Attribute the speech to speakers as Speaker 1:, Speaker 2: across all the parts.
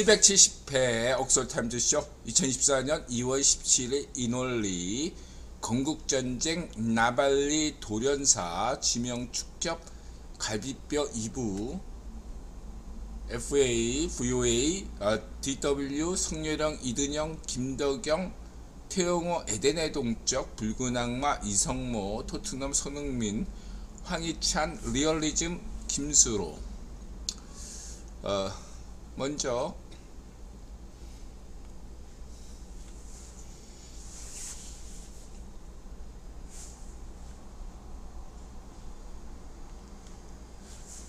Speaker 1: 270회 옥설타임즈쇼 2024년 2월 17일 인올리 건국전쟁 나발리 돌연사 지명축협 갈비뼈 2부 FA, VOA, DW, 성렬형, 이든영, 김덕영, 태영호, 에덴의 동적, 붉은 악마, 이성모, 토트넘, 손흥민, 황희찬, 리얼리즘, 김수로. 먼저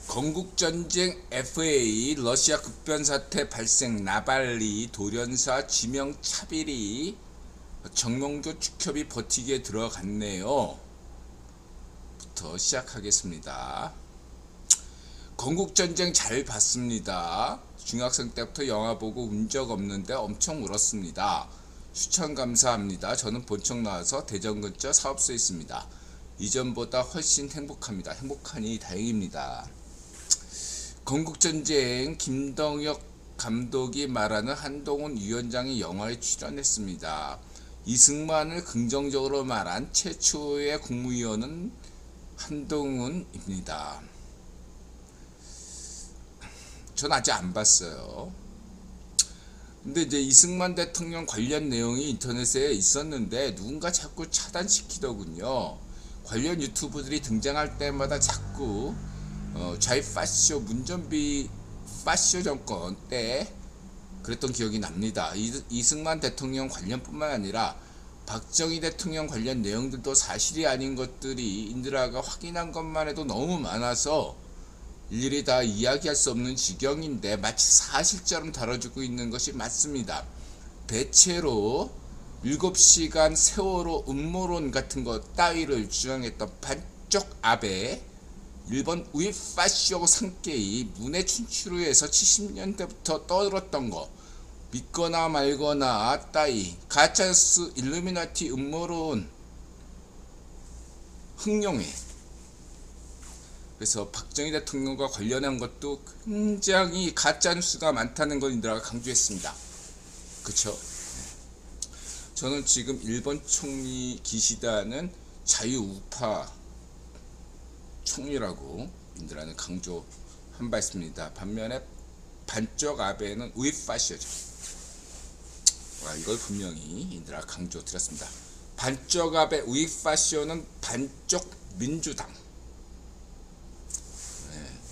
Speaker 1: 건국전쟁 FA 러시아 급변사태 발생 나발리 돌연사 지명 차빌이 정명조 축협이 버티기에 들어갔네요. 부터 시작하겠습니다. 건국전쟁 잘 봤습니다. 중학생 때부터 영화 보고 운 적 없는데 엄청 울었습니다. 추천 감사합니다. 저는 본청 나와서 대전 근처 사업소에 있습니다. 이전보다 훨씬 행복합니다. 행복하니 다행입니다. 건국전쟁 김동혁 감독이 말하는 한동훈 위원장이 영화에 출연했습니다. 이승만을 긍정적으로 말한 최초의 국무위원은 한동훈입니다. 전 아직 안 봤어요. 근데 이제 이승만 대통령 관련 내용이 인터넷에 있었는데 누군가 자꾸 차단시키더군요. 관련 유튜브들이 등장할 때마다 자꾸 좌익파쇼 문전비 파쇼 정권 때 그랬던 기억이 납니다. 이승만 대통령 관련뿐만 아니라 박정희 대통령 관련 내용들도 사실이 아닌 것들이 인드라가 확인한 것만 해도 너무 많아서 일일이 다 이야기할 수 없는 지경인데 마치 사실처럼 다뤄주고 있는 것이 맞습니다. 대체로 7시간 세월호 음모론 같은 것 따위를 주장했던 반쪽 아베 일본 우익파쇼 상계이 문해 춘추로 해서 70년대부터 떠들었던 거 믿거나 말거나 따위 가짜뉴스 일루미나티 음모론 흥룡해. 그래서 박정희 대통령과 관련한 것도 굉장히 가짜뉴스가 많다는 걸 인들아가 강조했습니다. 그쵸? 저는 지금 일본 총리 기시다는 자유우파 총리라고 인들아는 강조한 바 있습니다. 반면에 반쪽 아베는 우익파쇼죠. 이걸 분명히 인들아 강조 드렸습니다. 반쪽 아베 우익파쇼는 반쪽 민주당,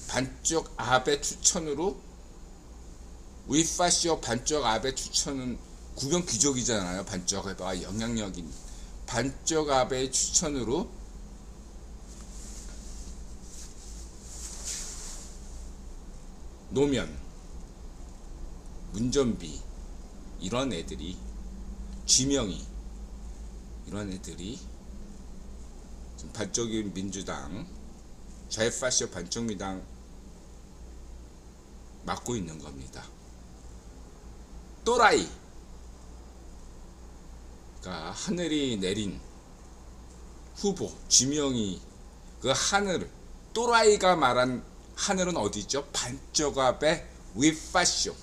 Speaker 1: 반쪽 아베 추천으로 우익파쇼 반쪽 아베 추천은 구경 귀족이잖아요. 반쪽 아베가 영향력인 반쪽 아베 추천으로 노면, 문전비 이런 애들이 쥐명이 이런 애들이 지금 반쪽인 민주당 좌익파쇼 반쪽미당 맡고 있는 겁니다. 또라이가 하늘이 내린 후보 쥐명이 그 하늘 또라이가 말한 하늘은 어디죠? 반쪽 앞에 우익파쇼가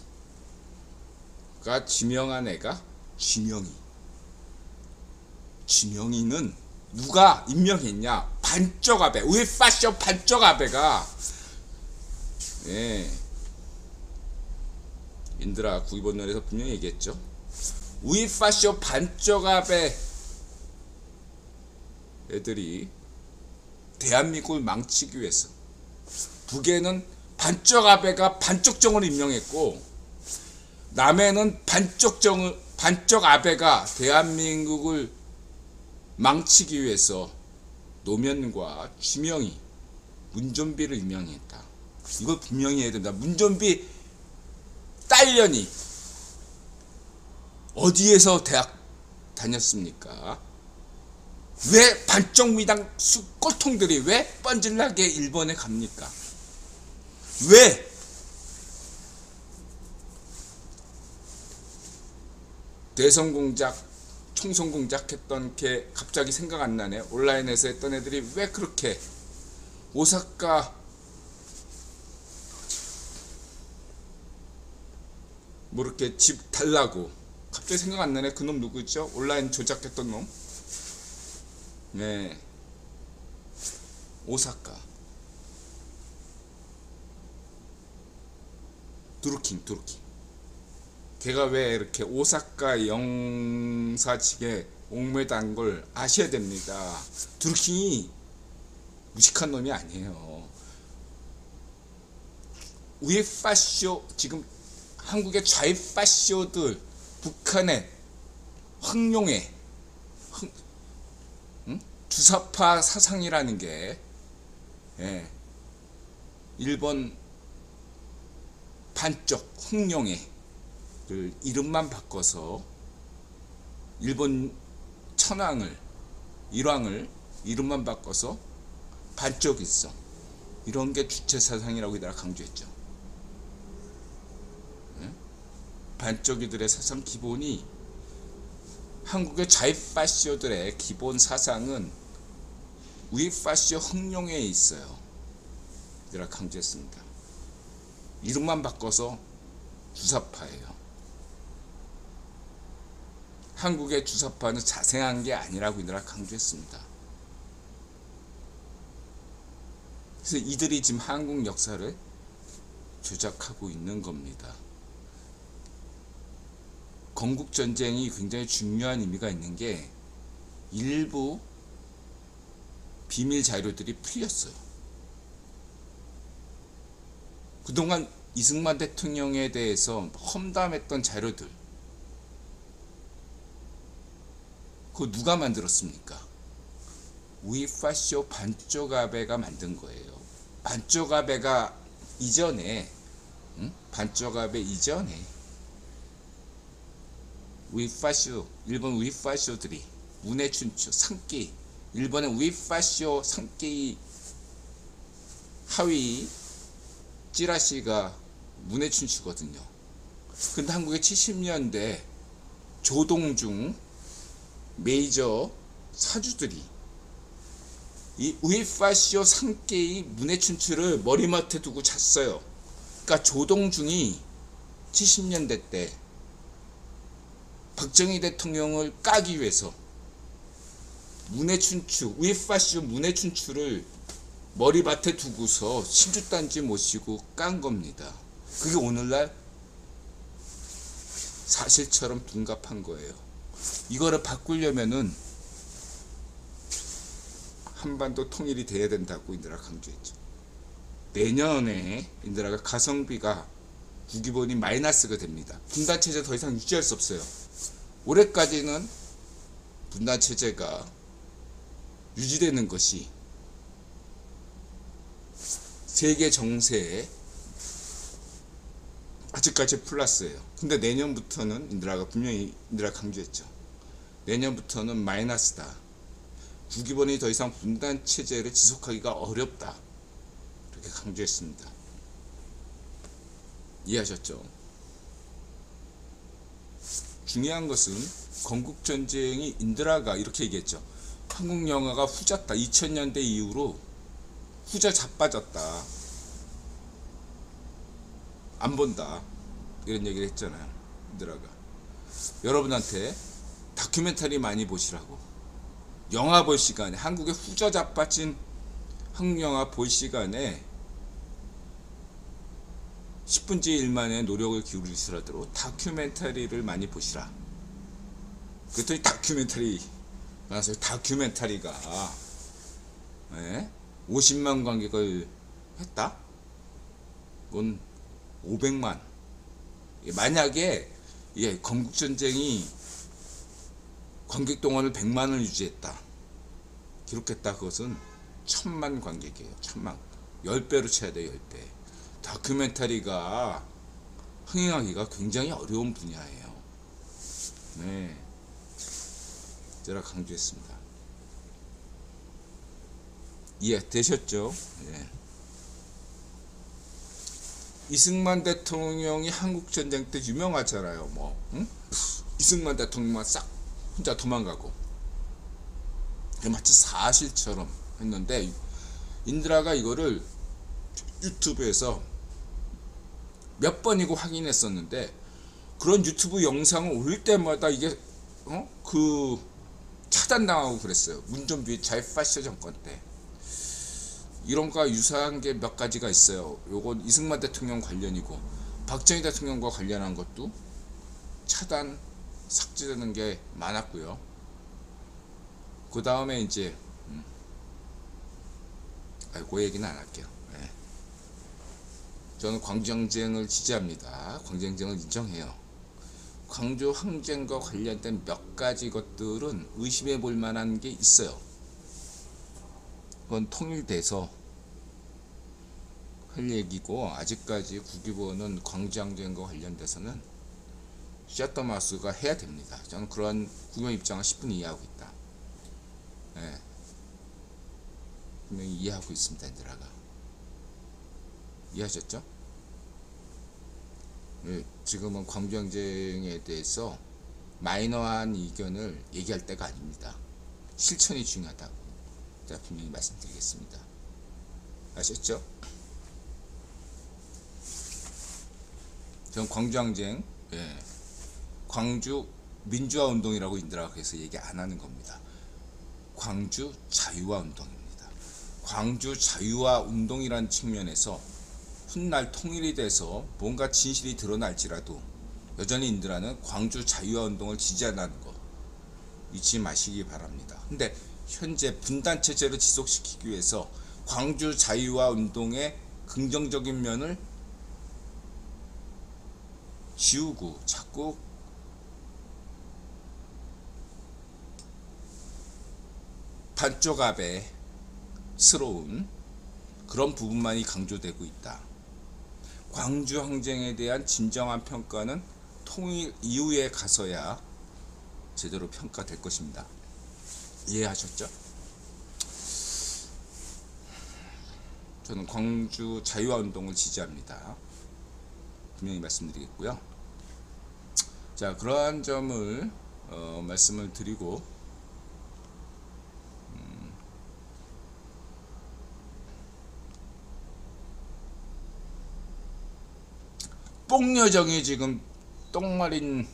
Speaker 1: 지명한 애가 쥐명이는 누가 임명했냐? 반쪽 앞에 우익파쇼 반쪽 앞에가 인드라 구기본론에서 분명히 얘기했죠. 우익파쇼 반쪽 앞에 애들이 대한민국을 망치기 위해서 북에는 반쪽 아베가 반쪽정을 임명했고 남에는 반쪽 아베가 대한민국을 망치기 위해서 노면과 쥐명이 문전비를 임명했다. 이걸 분명히 해야 된다. 문전비 딸년이 어디에서 대학 다녔습니까? 왜 반쪽미당 꼴통들이 왜 뻔질나게 일본에 갑니까? 왜? 대선공작, 총선공작 했던 게 갑자기 생각 안 나네. 온라인에서 했던 애들이 왜 그렇게 오사카 뭐 이렇게 집 달라고. 갑자기 생각 안 나네. 그놈 누구죠? 온라인 조작했던 놈. 네, 오사카 두루킹. 걔가 왜 이렇게 오사카 영사직에 옥매단 걸 아셔야 됩니다. 두루킹이 무식한 놈이 아니에요. 우에파쇼, 지금 한국의 좌익파쇼들, 북한의 흥룡의 주사파 사상이라는 게, 예, 일본 반쪽 흥룡의 이름만 바꿔서 일본 천황을, 일왕을 이름만 바꿔서 반쪽 있어. 이런 게 주체 사상이라고 내가 강조했죠. 예? 반쪽이들의 사상 기본이, 한국의 좌익파쇼들의 기본 사상은 우익파쇼 흥룡에 있어요. 내가 강조했습니다. 이름만 바꿔서 주사파예요. 한국의 주사파는 자생한 게 아니라고 내가 강조했습니다. 그래서 이들이 지금 한국 역사를 조작하고 있는 겁니다. 건국전쟁이 굉장히 중요한 의미가 있는 게, 일부 비밀 자료들이 풀렸어요. 그동안 이승만 대통령에 대해서 험담했던 자료들, 그거 누가 만들었습니까? 우익파쇼 반쪽아베가 만든 거예요. 반쪽아베가 이전에, 반쪽아베 이전에 우익파쇼, 일본 우익파쇼들이 문해춘추, 상케이, 일본의 우익파쇼 상케이 하위 찌라시가 문해춘추거든요. 근데 한국의 70년대 조동중 메이저 사주들이 이 우익파쇼 상케이 문해춘추를 머리맡에 두고 잤어요. 그러니까 조동중이 70년대 때 박정희 대통령을 까기 위해서 문해춘추, 우익파쇼 문해춘추를 머리맡에 두고서 신주단지 모시고 깐 겁니다. 그게 오늘날 사실처럼 둔갑한 거예요. 이거를 바꾸려면은 한반도 통일이 돼야 된다고 인드라 강조했죠. 내년에 인드라가 가성비가 국기본이 마이너스가 됩니다. 분단체제 더 이상 유지할 수 없어요. 올해까지는 분단체제가 유지되는 것이 세계 정세에 아직까지 플러스예요. 근데 내년부터는 인드라가 분명히 강조했죠. 내년부터는 마이너스다. 국기본이 더 이상 분단체제를 지속하기가 어렵다. 이렇게 강조했습니다. 이해하셨죠? 중요한 것은 건국전쟁이 인드라가 이렇게 얘기했죠. 한국 영화가 후졌다. 2000년대 이후로 후져 자빠졌다. 안 본다. 이런 얘기를 했잖아요. 인드라가. 여러분한테 다큐멘터리 많이 보시라고. 영화 볼 시간에, 한국의 후져 자빠진 한국 영화 볼 시간에 10분째 1만의 노력을 기울이시라도 다큐멘터리를 많이 보시라. 그랬더니 다큐멘터리가 50만 관객을 했다? 그건 500만. 만약에 건국전쟁이 관객 동원을 100만을 유지했다, 기록했다. 그것은 1000만 관객이에요. 1000만. 10배로 쳐야 돼요. 10배. 다큐멘터리가 흥행하기가 굉장히 어려운 분야예요. 네, 제가 강조했습니다. 이해되셨죠? 네. 이승만 대통령이 한국전쟁 때 유명하잖아요. 이승만 대통령만 싹 혼자 도망가고, 마치 사실처럼 했는데, 인드라가 이거를 유튜브에서 몇 번이고 확인했었는데 그런 유튜브 영상을 올릴 때마다 이게 그 차단당하고 그랬어요. 문좀비 자유파시오 정권 때. 이런 거와 유사한 게 몇 가지가 있어요. 요건 이승만 대통령 관련이고, 박정희 대통령과 관련한 것도 차단 삭제되는 게 많았고요. 그 다음에 이제 그 얘기는 안 할게요. 네. 저는 광주항쟁을 지지합니다. 광주항쟁을 인정해요. 광주 항쟁과 관련된 몇 가지 것들은 의심해 볼 만한 게 있어요. 그건 통일돼서 할 얘기고, 아직까지 국기부는 광주항쟁과 관련돼서는 셔터마우스가 해야 됩니다. 저는 그런 국민 입장을 10분 이해하고 있다. 네. 분명히 이해하고 있습니다. 인들아가 이해하셨죠? 네, 지금은 광주항쟁에 대해서 마이너한 의견을 얘기할 때가 아닙니다. 실천이 중요하다고 제가 분명히 말씀드리겠습니다. 아셨죠? 저는 광주항쟁, 광주 민주화 운동이라고 인들아가 그래서 얘기 안 하는 겁니다. 광주 자유화 운동입니다. 광주 자유화 운동이라는 측면에서 훗날 통일이 돼서 뭔가 진실이 드러날지라도 여전히 인들아는 광주 자유화 운동을 지지한다는 거 잊지 마시기 바랍니다. 근데 현재 분단 체제를 지속시키기 위해서 광주 자유화 운동의 긍정적인 면을 지우고 자꾸 반쪽압에스러운 그런 부분만이 강조되고 있다. 광주 항쟁에 대한 진정한 평가는 통일 이후에 가서야 제대로 평가될 것입니다. 이해하셨죠? 저는 광주 자유화 운동을 지지합니다. 분명히 말씀드리겠고요. 자, 그러한 점을 말씀을 드리고, 뽕여정이 지금 똥마린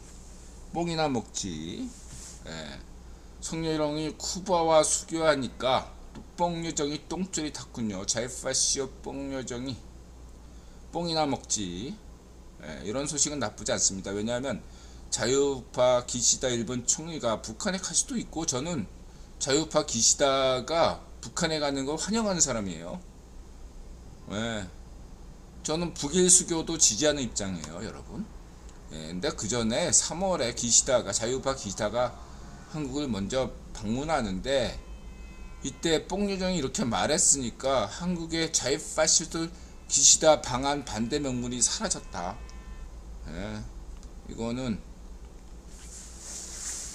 Speaker 1: 뽕이나 먹지. 성여령이 쿠바와 수교하니까 뽕여정이 똥줄이 탔군요. 자이파시오 뽕여정이 뽕이나 먹지. 이런 소식은 나쁘지 않습니다. 왜냐하면 자유파 기시다 일본 총리가 북한에 갈 수도 있고, 저는 자유파 기시다가 북한에 가는 걸 환영하는 사람이에요. 저는 북일 수교도 지지하는 입장이에요, 여러분. 근데 그 전에 3월에 기시다가, 자유파 기시다가 한국을 먼저 방문하는데, 이때 뽕여정이 이렇게 말했으니까 한국의 자유파시스트 기시다 방한 반대 명분이 사라졌다. 이거는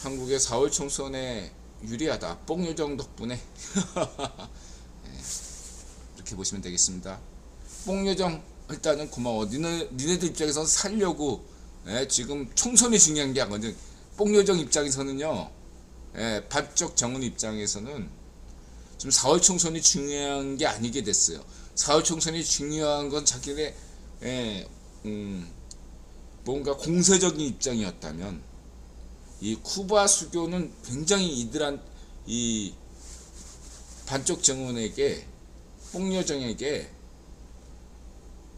Speaker 1: 한국의 4월 총선에 유리하다. 뽕여정 덕분에. 이렇게 보시면 되겠습니다. 뽕여정 일단은 고마워. 니네들 입장에서 살려고 지금 총선이 중요한 게 아니거든. 뽕여정 입장에서는요, 반쪽 정은 입장에서는 지금 4월 총선이 중요한 게 아니게 됐어요. 4월 총선이 중요한 건 자기네 뭔가 공세적인 입장이었다면, 이 쿠바 수교는 굉장히 이들한 이 반쪽 정원에게, 뽕여정에게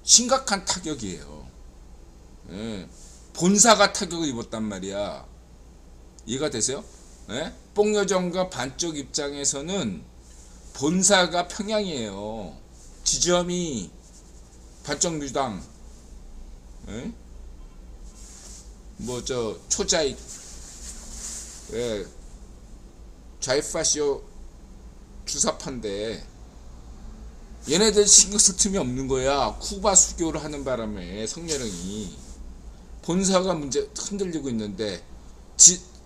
Speaker 1: 심각한 타격이에요. 본사가 타격을 입었단 말이야. 이해가 되세요? 뽕여정과 반쪽 입장에서는 본사가 평양이에요. 지점이 반쪽유당, 초자익, 자이파시오 주사파인데, 얘네들 신경 쓸 틈이 없는 거야. 쿠바 수교를 하는 바람에 성렬형이 본사가 문제 흔들리고 있는데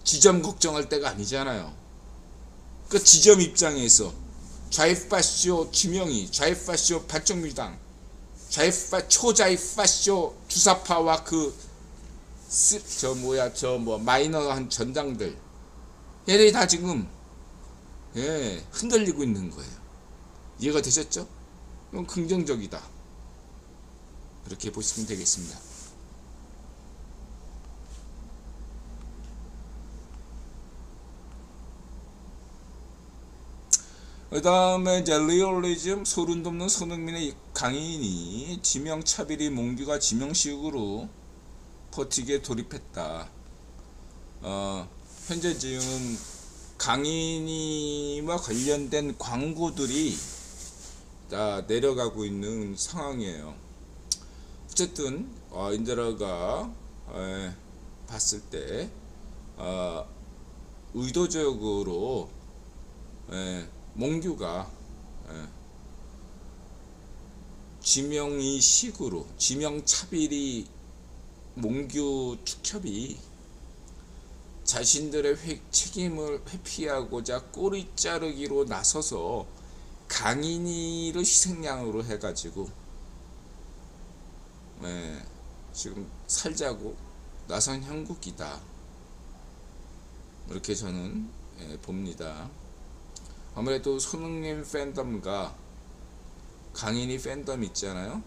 Speaker 1: 지점 걱정할 때가 아니잖아요. 그 지점 입장에서 자이파시오 지명이, 자이파시오 반쪽유당, 초자이파시오 주사파와 마이너한 전당들, 얘네들이 다 지금 흔들리고 있는 거예요. 이해가 되셨죠? 이건 긍정적이다. 그렇게 보시면 되겠습니다. 그 다음에 이제 리얼리즘, 소름 돋는 손흥민의 강인이 지명차비리 몽규가 지명식으로 버티기에 돌입했다. 현재 지금 강인이와 관련된 광고들이 다 내려가고 있는 상황이에요. 어쨌든 인드라가 봤을 때 의도적으로 몽규가 지명이식으로 지명차비리 몽규 축협이 자신들의 책임을 회피하고자 꼬리 자르기로 나서서 강인이를 희생양으로 해가지고 지금 살자고 나선 형국이다, 이렇게 저는 봅니다. 아무래도 손흥민 팬덤과 강인이 팬덤 있잖아요.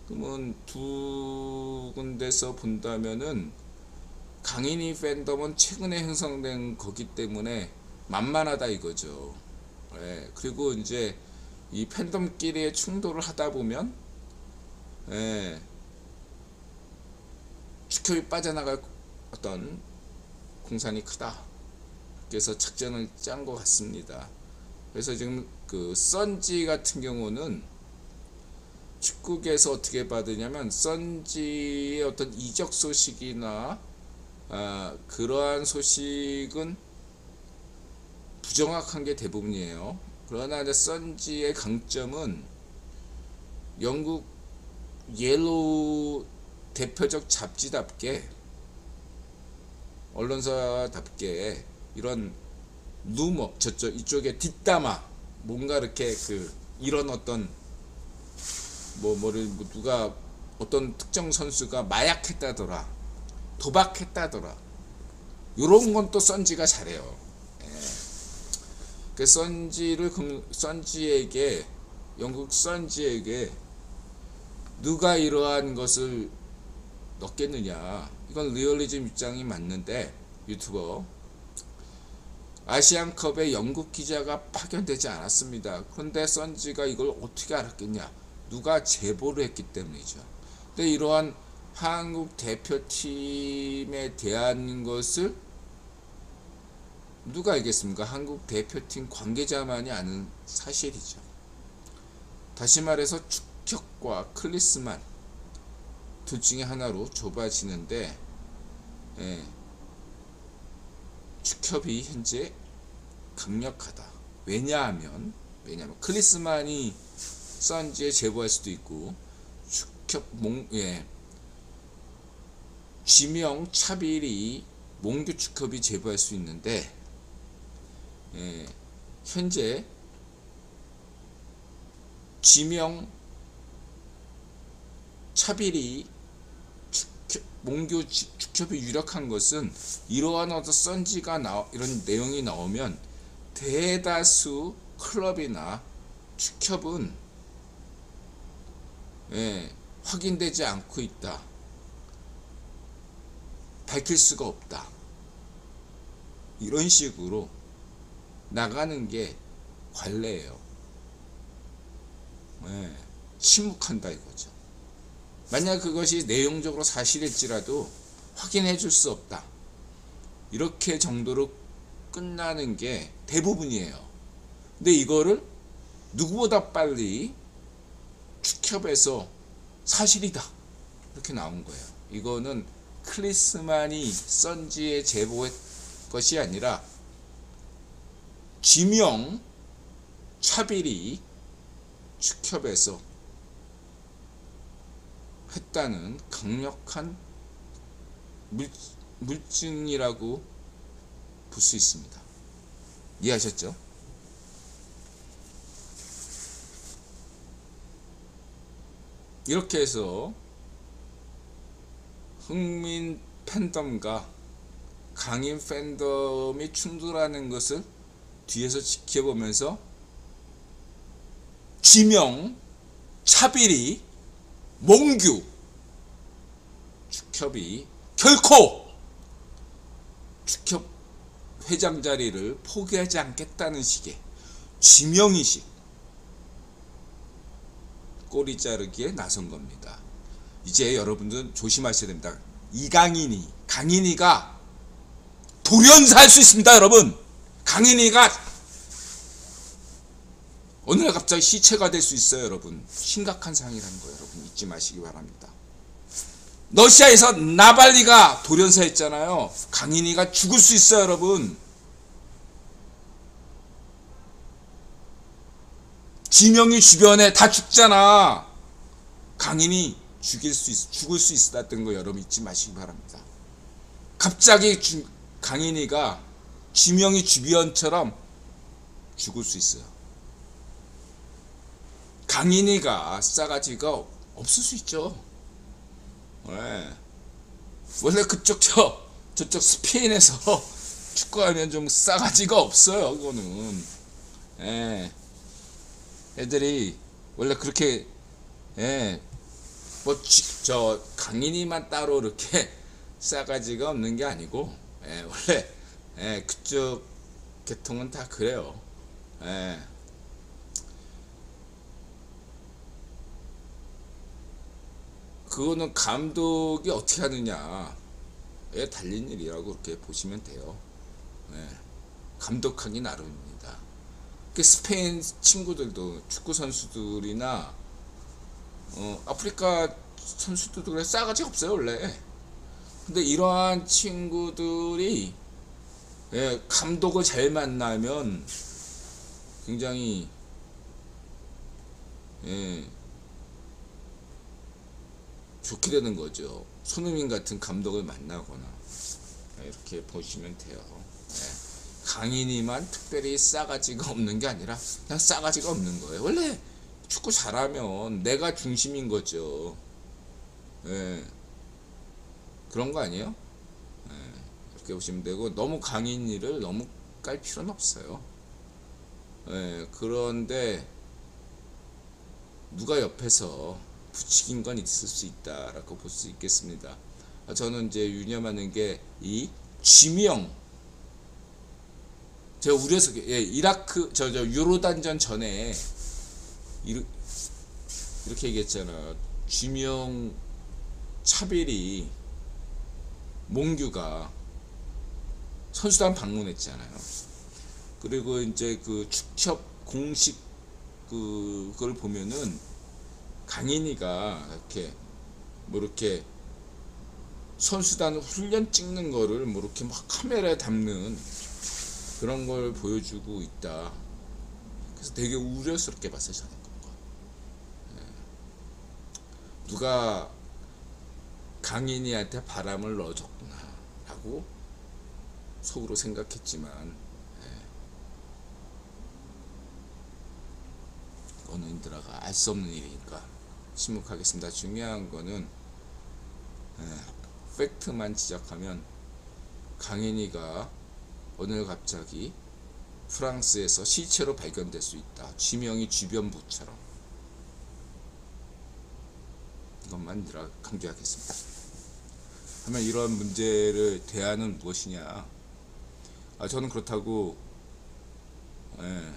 Speaker 1: 그러면 두 군데서 본다면은 강인이 팬덤은 최근에 형성된 거기 때문에 만만하다 이거죠. 그리고 이제 이 팬덤끼리의 충돌을 하다 보면 축협이 빠져나갈 어떤 공산이 크다. 그래서 작전을 짠 것 같습니다. 그래서 지금 그 선지 같은 경우는 축구계에서 어떻게 받으냐면 선지의 어떤 이적 소식이나 그러한 소식은 부정확한 게 대부분이에요. 그러나 이제 선지의 강점은 영국 옐로우 대표적 잡지답게 언론사답게 이런 루머, 이쪽에 뒷담화, 뭔가 이렇게 이런 어떤 누가 어떤 특정 선수가 마약했다더라, 도박했다더라, 요런 건 또 선지가 잘해요. 그 선지에게, 영국 선지에게 누가 이러한 것을 넣겠느냐, 이건 리얼리즘 입장이 맞는데, 유튜버 아시안컵에 영국 기자가 파견되지 않았습니다. 그런데 선지가 이걸 어떻게 알았겠냐, 누가 제보를 했기 때문이죠. 근데 이러한 한국 대표팀에 대한 것을 누가 알겠습니까? 한국 대표팀 관계자만이 아는 사실이죠. 다시 말해서 축협과 클리스만 둘 중에 하나로 좁아지는데, 축협이 현재 강력하다. 왜냐하면 클리스만이 선지에 제보할 수도 있고, 축협 지명 차비리 몽규 축협이 제보할 수 있는데, 현재 지명 차비리 몽규 축협이 유력한 것은 이러한 어떤 선지가 이런 내용이 나오면 대다수 클럽이나 축협은 확인되지 않고 있다, 밝힐 수가 없다, 이런 식으로 나가는 게 관례예요. 침묵한다 이거죠. 만약 그것이 내용적으로 사실일지라도 확인해 줄 수 없다, 이렇게 정도로 끝나는 게 대부분이에요. 근데 이거를 누구보다 빨리 축협에서 사실이다 이렇게 나온 거예요. 이거는 클리스만이 선지에 제보한 것이 아니라 지명 차비리 축협에서 했다는 강력한 물증이라고 볼 수 있습니다. 이해하셨죠? 이렇게 해서 흥민 팬덤과 강인 팬덤이 충돌하는 것을 뒤에서 지켜보면서 지명 차비리 몽규 축협이 결코 축협 회장 자리를 포기하지 않겠다는 식의 지명이식 꼬리 자르기에 나선 겁니다. 이제 여러분들은 조심하셔야 됩니다. 강인이가 돌연사할 수 있습니다. 여러분, 강인이가 어느 날 갑자기 시체가 될 수 있어요. 여러분, 심각한 상황이라는 거 여러분 잊지 마시기 바랍니다. 러시아에서 나발리가 돌연사했잖아요. 강인이가 죽을 수 있어요. 여러분, 지명이 주변에 다 죽잖아. 강인이 죽을 수 있었다는 거 여러분 잊지 마시기 바랍니다. 갑자기 강인이가 지명이 주변처럼 죽을 수 있어요. 강인이가 싸가지가 없을 수 있죠. 네. 원래 저쪽 스페인에서 축구하면 좀 싸가지가 없어요. 그거는. 네. 애들이 원래 그렇게, 예, 저 강인이만 따로 이렇게 싸가지가 없는 게 아니고, 예, 원래, 예, 그쪽 계통은 다 그래요. 예. 그거는 감독이 어떻게 하느냐에 달린 일이라고 그렇게 보시면 돼요. 예. 감독하기 나름입니다. 그 스페인 친구들도 축구 선수들이나 아프리카 선수들도 그래 싸가지가 없어요 원래. 근데 이러한 친구들이, 예, 감독을 잘 만나면 굉장히, 예, 좋게 되는 거죠. 손흥민 같은 감독을 만나거나, 예, 이렇게 보시면 돼요. 예. 강인이만 특별히 싸가지가 없는 게 아니라 그냥 싸가지가 없는 거예요. 원래 축구 잘하면 내가 중심인 거죠. 예. 그런 거 아니에요? 예. 이렇게 보시면 되고, 너무 강인이를 너무 깔 필요는 없어요. 예. 그런데 누가 옆에서 부추긴 건 있을 수 있다라고 볼 수 있겠습니다. 저는 이제 유념하는 게 이 지명, 제가 우려서, 예, 이라크 저 유로단전 전에 이렇게 얘기했잖아. 쥐명 차빌이 몽규가 선수단 방문했잖아요. 그리고 이제 그 축협 공식 그걸 보면은 강인이가 이렇게 선수단 훈련 찍는 거를 이렇게 막 카메라에 담는 그런 걸 보여주고 있다. 그래서 되게 우려스럽게 봤어요, 저는 그거. 예. 누가 강인이한테 바람을 넣어줬구나 라고 속으로 생각했지만, 예, 언어인들아가 알 수 없는 일이니까 침묵하겠습니다. 중요한 거는, 예, 팩트만 지적하면 강인이가 오늘 갑자기 프랑스에서 시체로 발견될 수 있다. 지명이 주변부처럼. 이것만 강조하겠습니다. 하면 이런 문제를 대안은 무엇이냐? 저는 그렇다고, 예,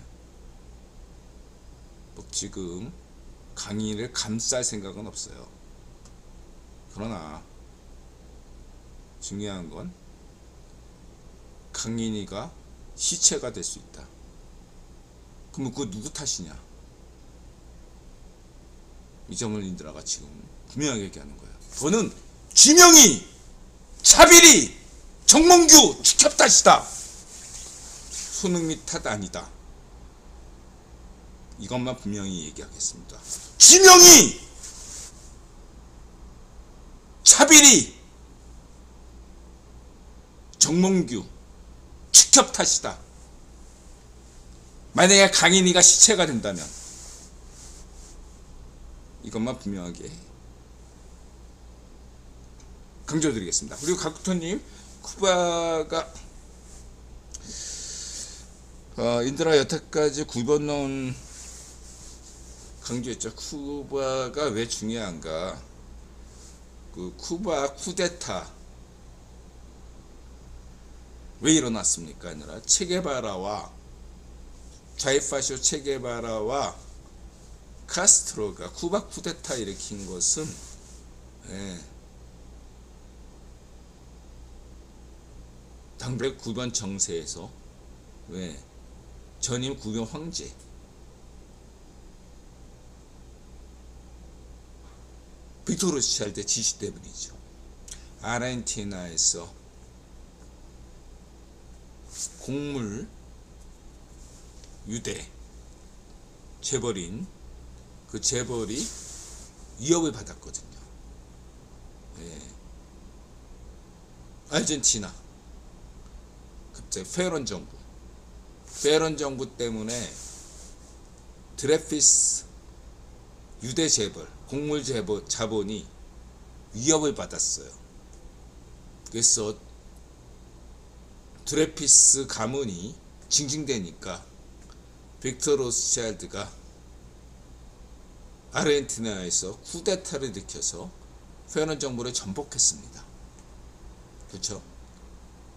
Speaker 1: 지금 강인이를 감쌀 생각은 없어요. 그러나 중요한 건 강인이가 시체가 될 수 있다. 그러면 그거 누구 탓이냐? 이 점을 인들아가 지금 분명하게 얘기하는 거예요. 저는 지명이, 차빌이, 정몽규 축협 탓이다. 손흥민 탓 아니다. 이것만 분명히 얘기하겠습니다. 지명이, 차빌이, 정몽규 축협 탓이다. 만약에 강인이가 시체가 된다면 이것만 분명하게 강조드리겠습니다. 그리고 각부터님, 쿠바가 인드라 여태까지 9번 넣은 강조했죠. 쿠바가 왜 중요한가? 그 쿠바 쿠데타 왜 일어났습니까? 아니라 체게바라와 좌이파쇼 체게바라와 카스트로가 쿠바 쿠데타 일으킨 것은 당대 구변 정세에서 전임 구변 황제 빅토르 로스차일드 지시 때문이죠. 아르헨티나에서 곡물 유대 재벌인 그 재벌이 위협을 받았거든요. 아르헨티나 갑자기 페론 정부 때문에 드레피스 유대 재벌 곡물 재벌 자본이 위협을 받았어요. 그래서 드레피스 가문이 징징대니까 빅토르 로스차일드가 아르헨티나에서 쿠데타를 일으켜서 페론 정부를 전복했습니다. 그렇죠?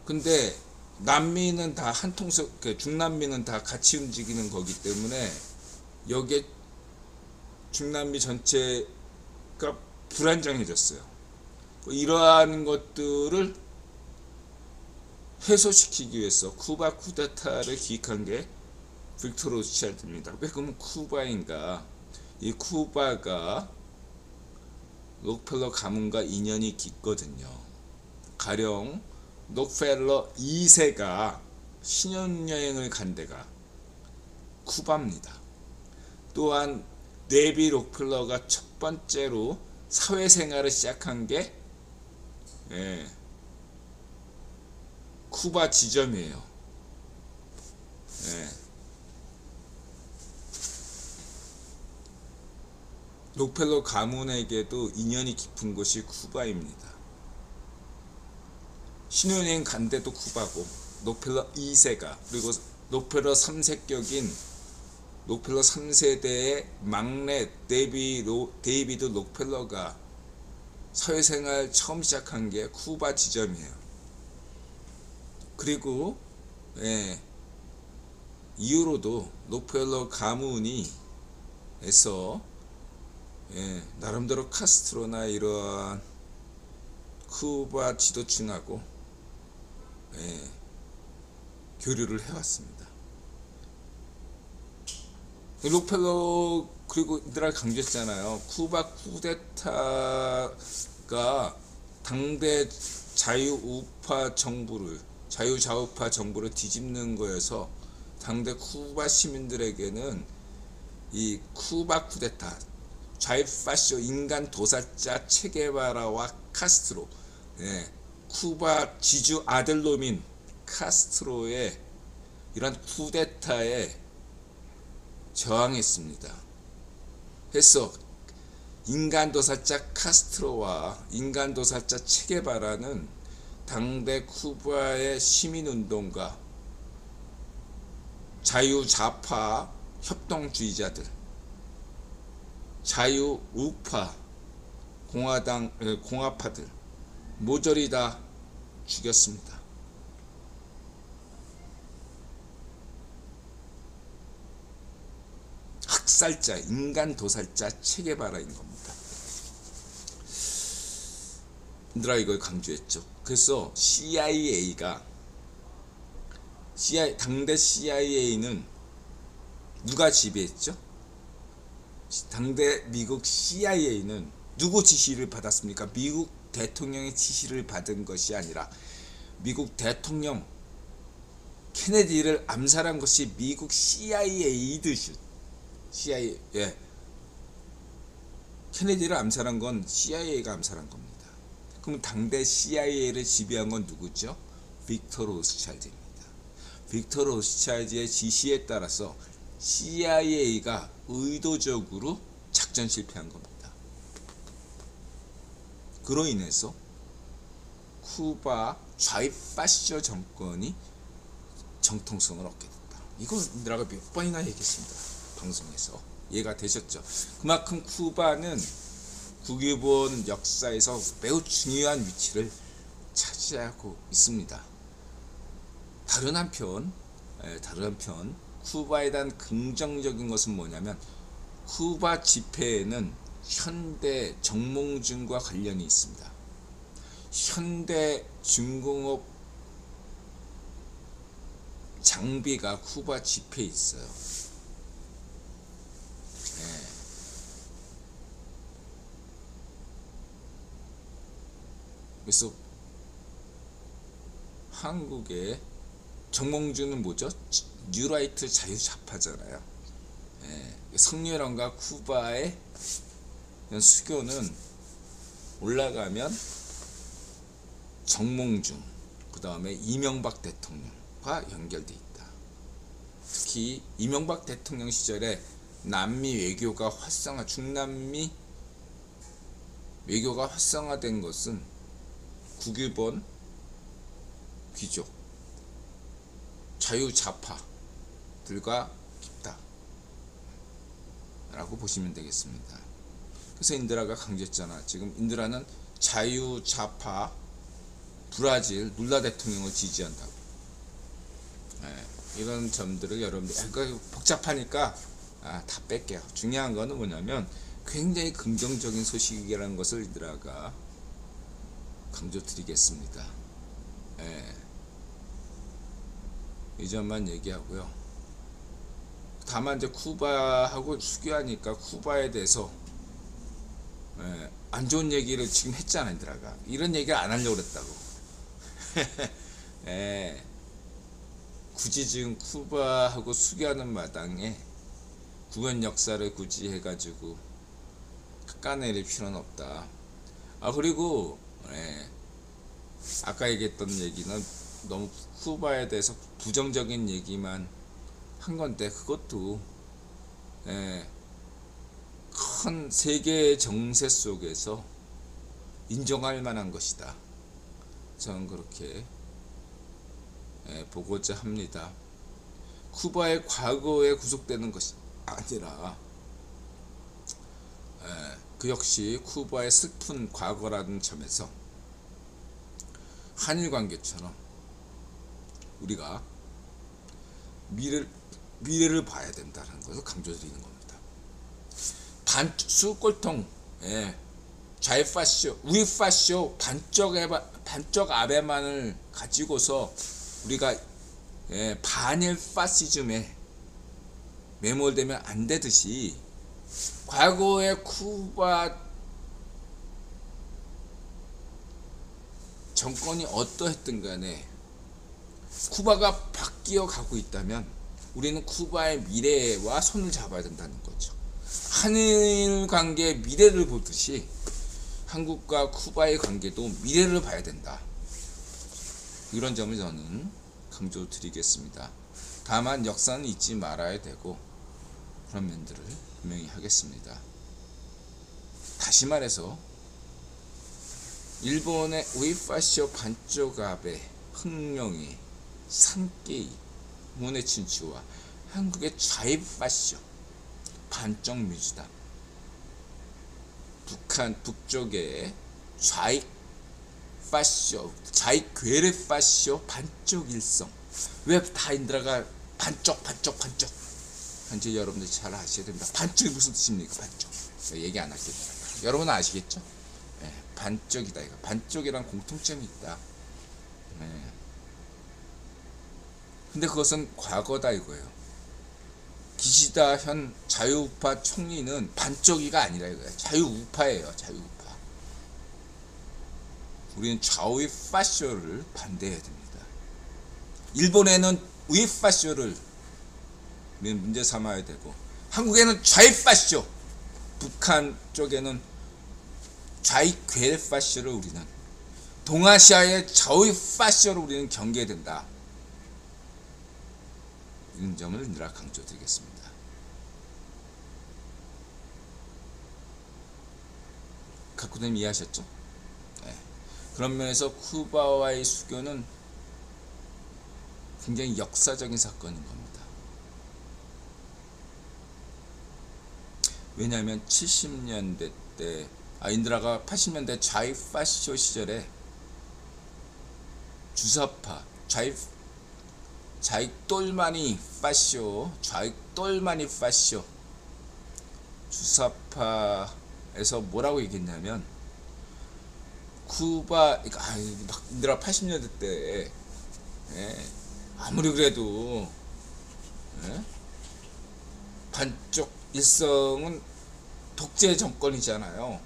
Speaker 1: 근데 남미는 다 한통속, 중남미는 다 같이 움직이는 거기 때문에 여기에 중남미 전체가 불안정해졌어요. 이러한 것들을 해소시키기 위해서 쿠바 쿠데타를 기획한 게 빅토르 로스차일드입니다. 왜 그러면 쿠바인가? 이 쿠바가 록펠러 가문과 인연이 깊거든요. 가령 록펠러 2세가 신혼여행을 간 데가 쿠바입니다. 또한 데비 록펠러가 첫 번째로 사회생활을 시작한 게 쿠바 지점이에요. 록펠러 가문에게도 인연이 깊은 곳이 쿠바입니다. 신혼여행 간 데도 쿠바고 록펠러 2세가 그리고 록펠러 3세격인 록펠러 3세대의 막내 데이비드 록펠러가 사회생활 처음 시작한 게 쿠바 지점이에요. 그리고 이후로도 록펠러 가문이 에서 나름대로 카스트로나 이러한 쿠바 지도층하고 교류를 해왔습니다. 록펠러 그리고 이들아 강조했잖아요. 쿠바 쿠데타가 당대 자유우파 정부를 뒤집는 거여서 당대 쿠바 시민들에게는 이 쿠바 쿠데타 좌이파쇼 인간 도살자 체게바라와 카스트로 쿠바 지주 아들놈인 카스트로의 이런 쿠데타에 저항했습니다. 그래서 인간도살자 카스트로와 인간도살자 체게바라는 당대 쿠바의 시민운동가 자유좌파 협동주의자들 자유우파 공화파들 모조리 다 죽였습니다. 학살자, 인간도살자 체게바라인 겁니다. 얘들아 이걸 강조했죠. 그래서 당대 CIA는 누가 지배했죠? 당대 미국 CIA는 누구 지시를 받았습니까? 미국 대통령의 지시를 받은 것이 아니라 미국 대통령 케네디를 암살한 것이 미국 CIA이듯이 케네디를 암살한 건 CIA가 암살한 겁니다. 그럼 당대 CIA를 지배한 건 누구죠? 빅토르 로스차일드입니다. 빅토르 로스차일드의 지시에 따라서 CIA가 의도적으로 작전 실패한 겁니다. 그로 인해서 쿠바 좌이파쇼 정권이 정통성을 얻게 됐다. 이거 내가 몇 번이나 얘기했습니다. 방송에서 이해가 되셨죠? 그만큼 쿠바는 국유본 역사에서 매우 중요한 위치를 차지하고 있습니다. 다른 한편 쿠바에 대한 긍정적인 것은 뭐냐면 쿠바 지폐에는 현대 정몽준과 관련이 있습니다. 현대 중공업 장비가 쿠바 지폐에 있어요. 네. 그래서 한국의 정몽준은 뭐죠? 뉴라이트 자유좌파잖아요. 예, 성렬원과 쿠바의 수교는 올라가면 정몽준, 그 다음에 이명박 대통령과 연결돼 있다. 특히 이명박 대통령 시절에 남미 외교가 중남미 외교가 활성화된 것은 국유본 귀족 자유좌파들과 깊다 라고 보시면 되겠습니다. 그래서 인드라가 강조했잖아. 지금 인드라는 자유좌파 브라질 룰라 대통령을 지지한다고. 이런 점들을 여러분들 복잡하니까 다 뺄게요. 중요한 거는 뭐냐면 굉장히 긍정적인 소식이라는 것을 인드라가 강조드리겠습니다. 이 점만 얘기하고요. 다만 이제 쿠바하고 수교하니까 쿠바에 대해서 안 좋은 얘기를 지금 했잖아. 인드라가 이런 얘기를 안 하려고 그랬다고. 굳이 지금 쿠바하고 수교하는 마당에 구현 역사를 굳이 해가지고 깎아내릴 필요는 없다. 그리고 아까 얘기했던 얘기는 너무 쿠바에 대해서 부정적인 얘기만 한 건데 그것도 큰 세계 정세 속에서 인정할 만한 것이다. 저는 그렇게 보고자 합니다. 쿠바의 과거에 구속되는 것이 아니라 그 역시 쿠바의 슬픈 과거라는 점에서 한일 관계처럼 우리가 미래를 봐야 된다는 것을 강조드리는 겁니다. 수꼴통 좌파쇼 우파쇼 반쪽 아베만을 가지고서 우리가 반일 파시즘에 매몰되면 안 되듯이 과거의 쿠바 정권이 어떠했든 간에 쿠바가 바뀌어 가고 있다면 우리는 쿠바의 미래와 손을 잡아야 된다는 거죠. 한일 관계의 미래를 보듯이 한국과 쿠바의 관계도 미래를 봐야 된다. 이런 점을 저는 강조드리겠습니다. 다만 역사는 잊지 말아야 되고 그런 면들을 분명히 하겠습니다. 다시 말해서 일본의 우이파쇼 반쪽아베 흑룡이 산케이 문의 친추와 한국의 좌이파쇼 반쪽 민주당 북쪽의 좌이파쇼 좌이괴뢰파쇼 반쪽 일성. 왜 다 인드라가 반쪽 현재 여러분들이 잘 아셔야 됩니다. 반쪽이 무슨 뜻입니까? 반쪽 얘기 안 할게요. 여러분은 아시겠죠? 반쪽이다. 이거 반쪽이란 공통점이 있다. 근데 그것은 과거다 이거예요. 기시다 현 자유우파 총리는 반쪽이가 아니라 이거예요. 자유우파예요. 자유우파. 우리는 좌우파쇼를 반대해야 됩니다. 일본에는 우파쇼를 우리는 문제 삼아야 되고 한국에는 좌파쇼, 북한 쪽에는 좌이괴뢰파쇼를 우리는 동아시아의 좌우파쇼를 우리는 경계해야 된다. 이런 점을 늘 강조드리겠습니다. 각구님 이해하셨죠? 그런 면에서 쿠바와의 수교는 굉장히 역사적인 사건인 겁니다. 왜냐하면 70년대 때 인드라가 80년대 좌이파쇼 시절에 주사파 좌익돌마니 파쇼, 좌익돌마니 파쇼. 주사파에서 뭐라고 얘기했냐면, 쿠바, 막 인드라 80년대 때, 예, 아무리 그래도, 예, 반쪽 일성은 독재 정권이잖아요.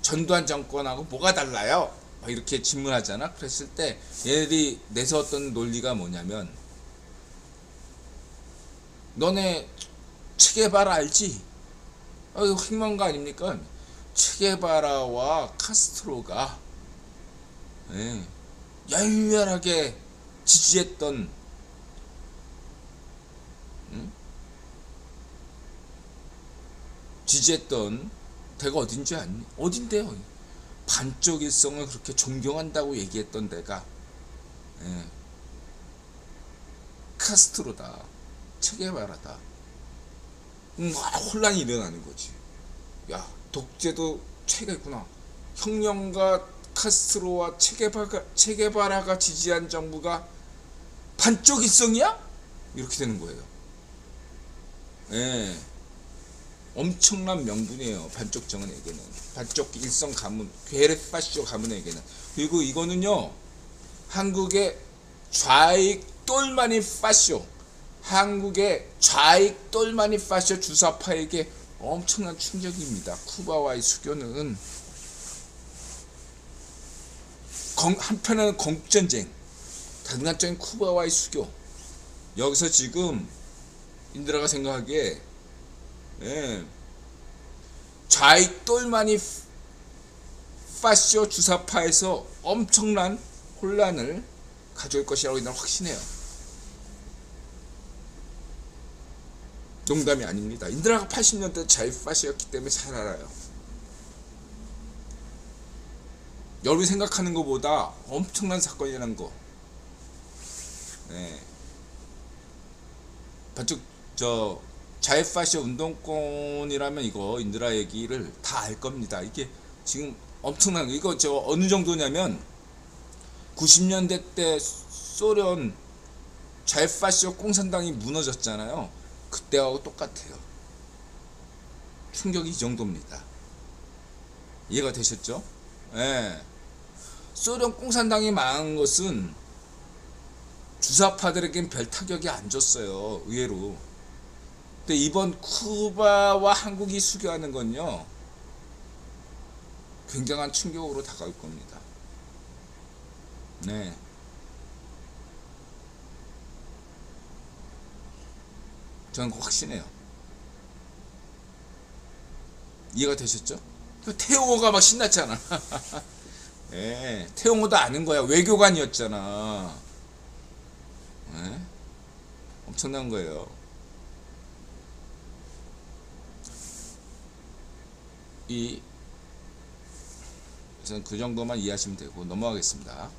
Speaker 1: 전두환 정권하고 뭐가 달라요? 막 이렇게 질문하잖아. 그랬을 때 얘들이 내세웠던 논리가 뭐냐면, 너네 체게바라 알지? 이거 핵망가 아닙니까? 체게바라와 카스트로가, 예, 열렬하게 지지했던, 지지했던 데가 어딘지 아니? 어딘데요? 반쪽 일성을 그렇게 존경한다고 얘기했던 데가, 예, 카스트로다, 체게바라다. 혼란이 일어나는 거지. 야, 독재도 체가 있구나. 혁명가 카스트로와 체게바라가 지지한 정부가 반쪽 일성이야? 이렇게 되는 거예요. 예. 엄청난 명분이에요. 반쪽 정은에게는. 반쪽 일성 가문, 괴뢰파쇼 가문에게는. 그리고 이거는요, 한국의 좌익 똘마니 파쇼, 한국의 좌익 똘마니 파쇼 주사파에게 엄청난 충격입니다. 쿠바와의 수교는 한편은 건국전쟁, 다른 한쪽은 쿠바와의 수교. 여기서 지금 인드라가 생각하기에, 예, 좌익 똘마니 파쇼 주사파에서 엄청난 혼란을 가져올 것이라고 인드라는 확신해요. 농담이 아닙니다. 인드라가 80년대 좌익 파쇼였기 때문에 잘 알아요. 여러분이 생각하는 것보다 엄청난 사건이라는 거. 네. 반쪽 좌익 파쇼 운동권이라면 이거 인드라 얘기를 다 알 겁니다. 이게 지금 엄청난, 이거 어느 정도냐면 90년대 때 소련 좌익 파쇼 공산당이 무너졌잖아요. 그때하고 똑같아요. 충격이 이 정도입니다. 이해가 되셨죠? 예. 소련 공산당이 망한 것은 주사파들에겐 별 타격이 안 줬어요. 의외로. 근데 이번 쿠바와 한국이 수교하는 건요, 굉장한 충격으로 다가올 겁니다. 네. 저는 확신해요. 이해가 되셨죠? 태용호가 막 신났잖아. 예, 태용호도 아는 거야. 외교관이었잖아. 예? 엄청난 거예요. 우선 그 정도만 이해하시면 되고 넘어가겠습니다.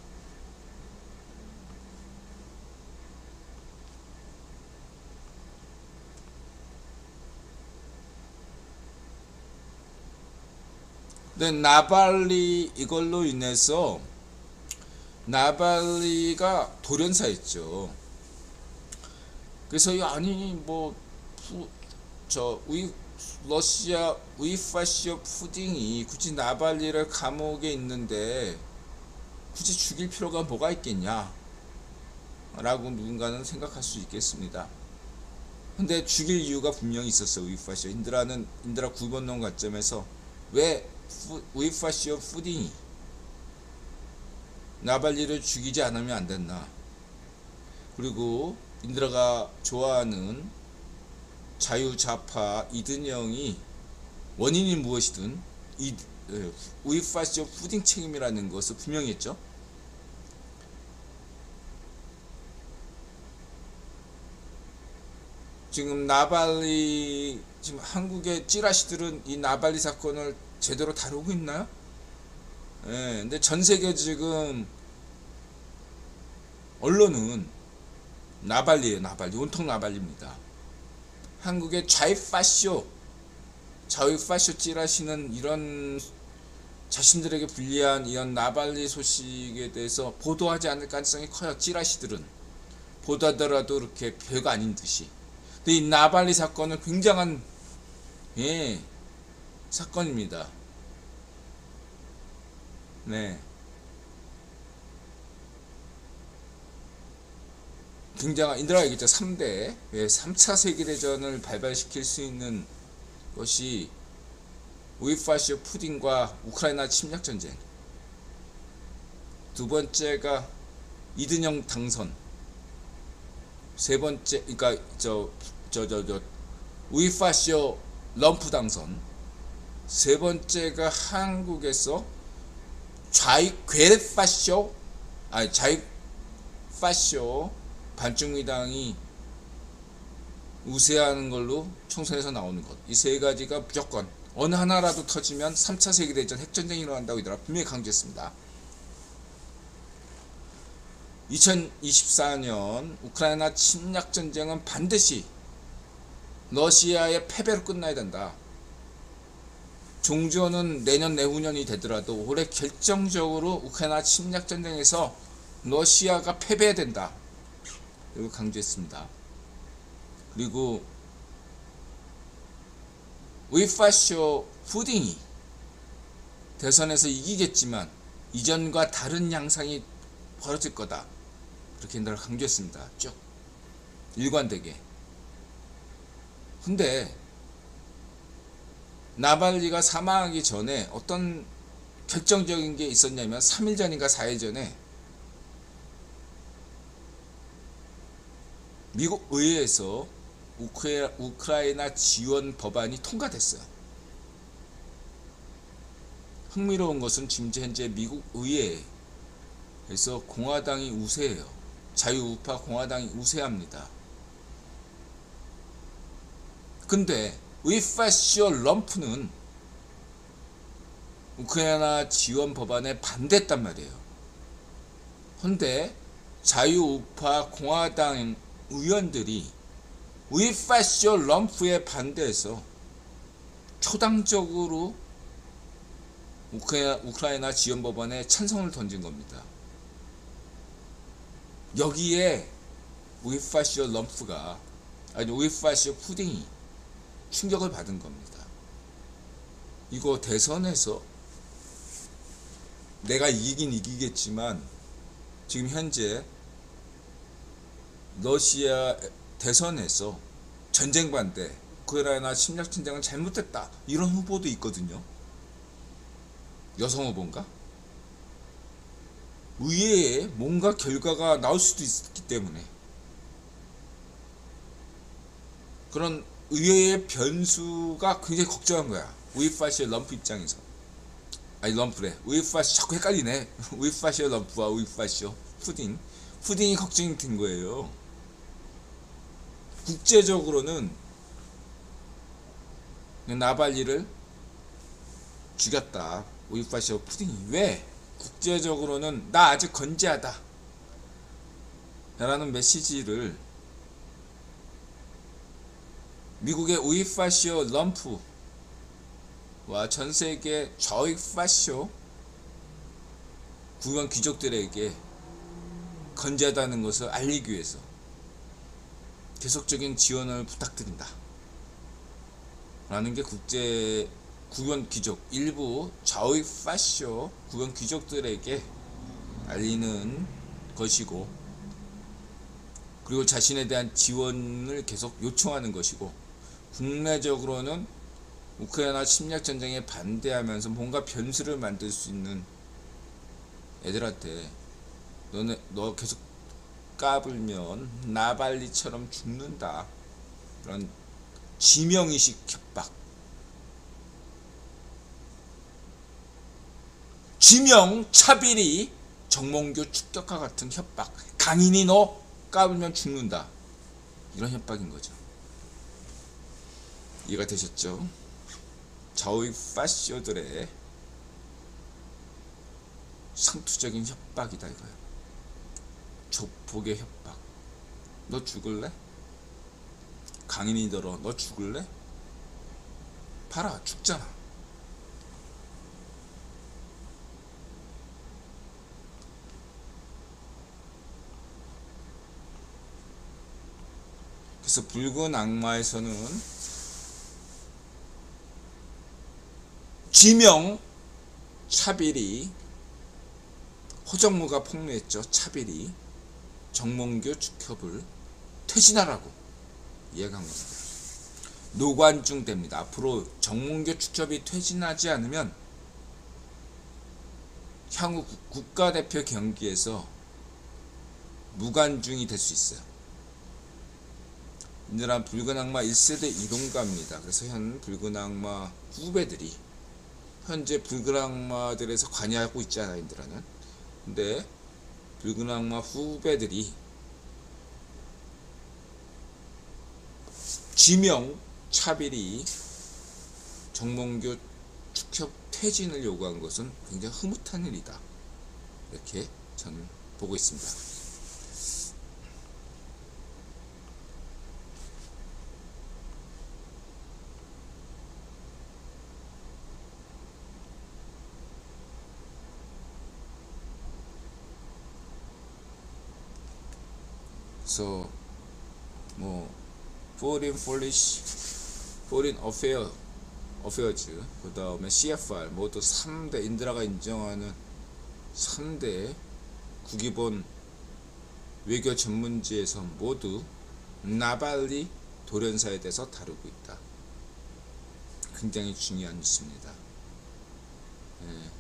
Speaker 1: 근데 나발리 이걸로 인해서 나발리가 돌연사했죠. 그래서 아니 러시아 우이파시오 푸딩이 굳이 나발리를 감옥에 있는데 굳이 죽일 필요가 뭐가 있겠냐 라고 누군가는 생각할 수 있겠습니다. 근데 죽일 이유가 분명히 있었어요. 우이파시오 인드라 9번론 관점에서 왜 우이파시오 푸딩이 나발리를 죽이지 않으면 안 됐나. 그리고 인드라가 좋아하는 자유좌파 이든영이 원인이 무엇이든 우이파시오 푸딩 책임이라는 것을 분명히 했죠. 지금 나발리, 지금 한국의 찌라시들은 이 나발리 사건을 제대로 다루고 있나요? 예, 근데 전 세계 지금 언론은 나발리예요. 나발리, 온통 나발리입니다. 한국의 좌익파쇼 찌라시는 이런 자신들에게 불리한 이런 나발리 소식에 대해서 보도하지 않을 가능성이 커요. 찌라시들은 보다더라도 이렇게 별거 아닌 듯이. 근데 이 나발리 사건은 굉장한 사건입니다. 네. 굉장한 인들 알겠죠? 3대 3차 세계대전을 발발시킬 수 있는 것이 우이파시오 푸틴과 우크라이나 침략전쟁, 두 번째가 이든영 당선, 세 번째 그러니까 우이파시오 럼프 당선, 세 번째가 한국에서 좌익괴파쇼 좌익파쇼 반중미당이 우세하는 걸로 총선에서 나오는 것, 이 세 가지가 무조건 어느 하나라도 터지면 3차 세계대전 핵전쟁이 일어난다고 이들아 분명히 강조했습니다. 2024년 우크라이나 침략전쟁은 반드시 러시아의 패배로 끝나야 된다. 종전은 내년 내후년이 되더라도 올해 결정적으로 우크라이나 침략전쟁에서 러시아가 패배해야 된다. 이걸 강조했습니다. 그리고 우이파쇼 푸딩이 대선에서 이기겠지만 이전과 다른 양상이 벌어질 거다. 그렇게 늘 강조했습니다. 쭉 일관되게. 근데 나발리가 사망하기 전에 어떤 결정적인 게 있었냐면 3일 전인가 4일 전에 미국 의회에서 우크라이나 지원 법안이 통과됐어요. 흥미로운 것은 지금 현재 미국 의회에서 공화당이 우세해요. 자유우파 공화당이 우세합니다. 근데 우이파쇼 럼프는 우크라이나 지원 법안에 반대했단 말이에요. 근데 자유우파 공화당 의원들이 우이파쇼 럼프에 반대해서 초당적으로 우크라이나 지원 법안에 찬성을 던진 겁니다. 여기에 우이파쇼 럼프가 아니 우이파쇼 푸딩이 충격을 받은 겁니다. 이거 대선에서 내가 이기긴 이기겠지만 지금 현재 러시아 대선에서 전쟁 반대, 우크라이나 침략 전쟁은 잘못됐다, 이런 후보도 있거든요. 여성 후보인가? 의회에 뭔가 결과가 나올 수도 있기 때문에 그런 의회의 변수가 굉장히 걱정한 거야. 우이파시오 럼프 입장에서. 아니 럼프래. 우이파시오 자꾸 헷갈리네. 우이파시오 럼프와 우이파시오 푸딩이 걱정이 된 거예요. 국제적으로는 나발리를 죽였다. 우이파시오 푸딩이. 왜? 국제적으로는 나 아직 건재하다 라는 메시지를 미국의 우이파시오 럼프와 전세계 좌익파시오 구현 귀족들에게 건재하다는 것을 알리기 위해서 계속적인 지원을 부탁드린다 라는 게 국제 구현 귀족, 일부 좌익파시오 구현 귀족들에게 알리는 것이고, 그리고 자신에 대한 지원을 계속 요청하는 것이고, 국내적으로는 우크라이나 침략 전쟁에 반대하면서 뭔가 변수를 만들 수 있는 애들한테 너 계속 까불면 나발리처럼 죽는다, 그런 지명의식 협박, 지명 차비리 정몽규 축격과 같은 협박, 강인이 너 까불면 죽는다, 이런 협박인 거죠. 이해가 되셨죠? 좌익파시오들의 상투적인 협박이다 이거예요. 조폭의 협박. 너 죽을래? 강인이더러 너 죽을래? 봐라 죽잖아. 그래서 붉은 악마에서는 지명 차빌이 허정무가 폭로했죠. 차빌이 정몽규 축협을 퇴진하라고 이야기한 겁니다. 노관중 됩니다. 앞으로 정몽규 축협이 퇴진하지 않으면 향후 국가대표 경기에서 무관중이 될 수 있어요. 이들은 붉은 악마 1세대 이동가입니다. 그래서 현 붉은 악마 후배들이 현재 붉은 악마들에서 관여하고 있지 않아 인드라는. 근데 붉은 악마 후배들이 지명 차빌이 정몽규 축협 퇴진을 요구한 것은 굉장히 흐뭇한 일이다. 이렇게 저는 보고 있습니다. 그래서 뭐 Foreign Affairs 그 다음에 CFR 모두 3대 인드라가 인정하는 3대 국기본 외교 전문지에서 모두 나발리 돌연사에 대해서 다루고 있다. 굉장히 중요한 뉴스입니다. 네.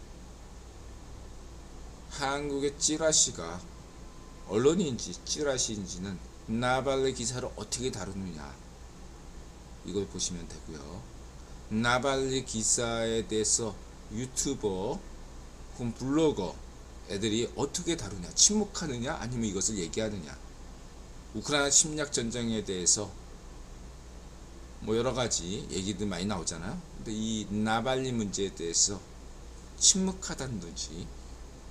Speaker 1: 한국의 찌라시가 언론인지 찌라시인지는 나발리 기사를 어떻게 다루느냐 이걸 보시면 되고요. 나발리 기사에 대해서 유튜버 혹은 블로거 애들이 어떻게 다루냐, 침묵하느냐 아니면 이것을 얘기하느냐, 우크라이나 침략 전쟁에 대해서 뭐 여러가지 얘기들 많이 나오잖아요. 근데 이 나발리 문제에 대해서 침묵하다든지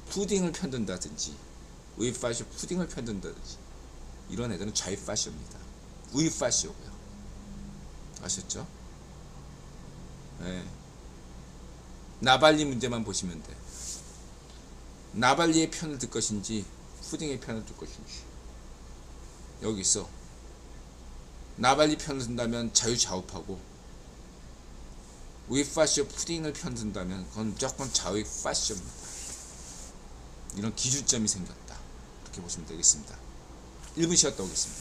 Speaker 1: 푸딩을 편든다든지 우이파쇼 푸딩을 편든다든지 이런 애들은 좌이파쇼입니다. 우이파쇼고요. 아셨죠? 네. 나발리 문제만 보시면 돼. 나발리의 편을 들 것인지 푸딩의 편을 들 것인지. 여기서 나발리 편을 든다면 자유좌우파고 우이파쇼 푸딩을 편든다면 그건 무조건 좌우파쇼입니다. 이런 기준점이 생겼다. 이렇게 보시면 되겠습니다. 1분 쉬었다 오겠습니다.